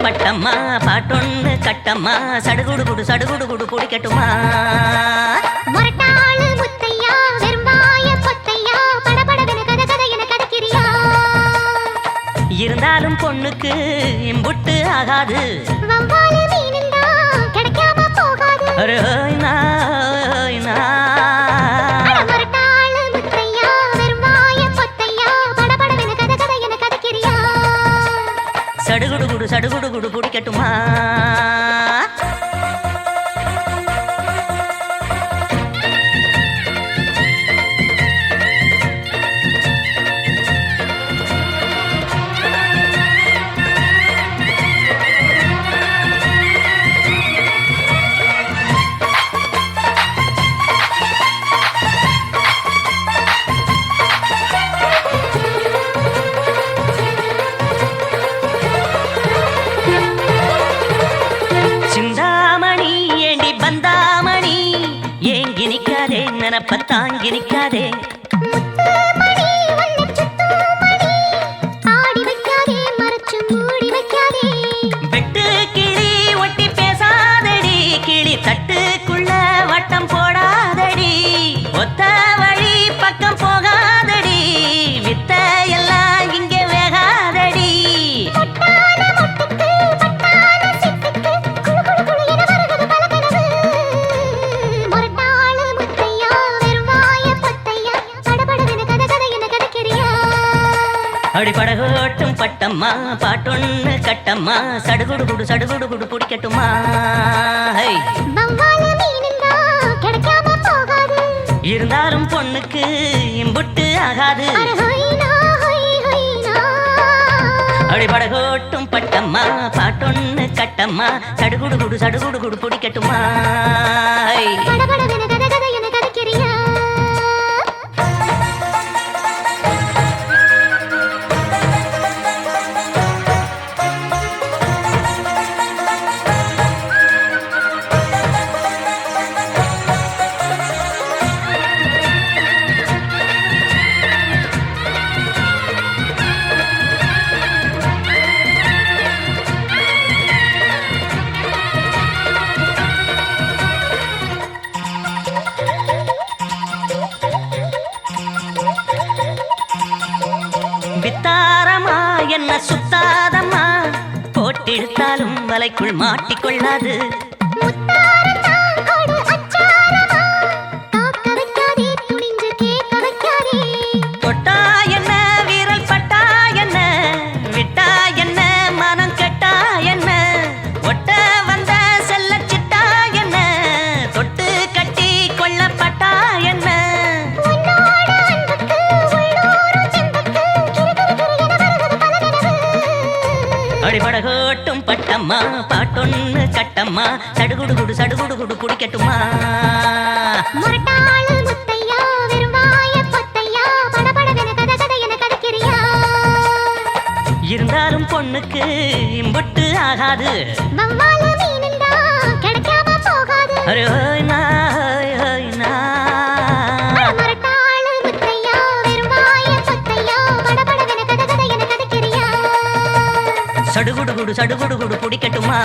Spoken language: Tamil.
பட்டம்மா பாட்டொன்னு கட்டம்மா சடுகுடு குடு பிடிக்கட்டுமா மொரட்டாளு முத்தையா வெறும்பாய பொத்தையா படபடவென கத கத என கதக்கிறியா இருந்தாலும் பொண்ணுக்கு இம்புட்டு ஆகாது வவ்வாலு மீனிந்தா கிடைக்காம போகாது அரோய்னா மொரட்டாளு முத்தையா வெறும்பாய பொத்தையா படபடவென கத கத என கதக்கிறியா சடுகுடு குடு பிடிக்கட்டுமா பத்தாங்கி நிக்காதே வெட்டு கிளி ஒட்டி பேசாதடி கிளி தட்டுக்குள்ள வட்டம் போடாதடி ஒத்த வழி பக்கம் போகாதடி வித்த எல்லாம் இங்கே வேகாதடி அடி படகோட்டும் பட்டம்மா பாட்டொன்னு கட்டம்மா சடுகுடு குடு பிடிக்கட்டுமா இருந்தாலும் பொண்ணுக்கு இம்புட்டு ஆகாது அடி படகோட்டும் பட்டம்மா பாட்டொன்னு கட்டம்மா சடுகுடு குடு பிடிக்கட்டுமா வித்தாரமா என்ன சுத்தாதம்மா போட்டெடுத்தாலும் வலைக்குள் மாட்டிக்கொள்ளாது தொட்டா என்ன வீரல் பட்டா என்ன விட்டா என்ன மனம் கெட்டா என்ன ஒட்ட வந்த செல்ல சிட்டா என்ன தொட்டு கட்டி கொள்ளப்பட்டா என்ன அடிபடகோட்டும் பட்டம்மா பாட்டொன்னு கட்டம்மா சடுகுடு குடு பிடிக்கட்டுமா மொரட்டாளு முத்தையா வெறும்பாய பொத்தையா படபடவென கத கத என கதக்கிறியா இருந்தாலும் பொண்ணுக்கு இம்புட்டு ஆகாது வவ்வாலு மீனிந்தா கிடைக்காம போகாது அரோய்னா மொரட்டாளு முத்தையா வெறும்பாய பொத்தையா படபடவென கத கத என கதக்கிறியா சடுகுடு குடு பிடிக்கட்டுமா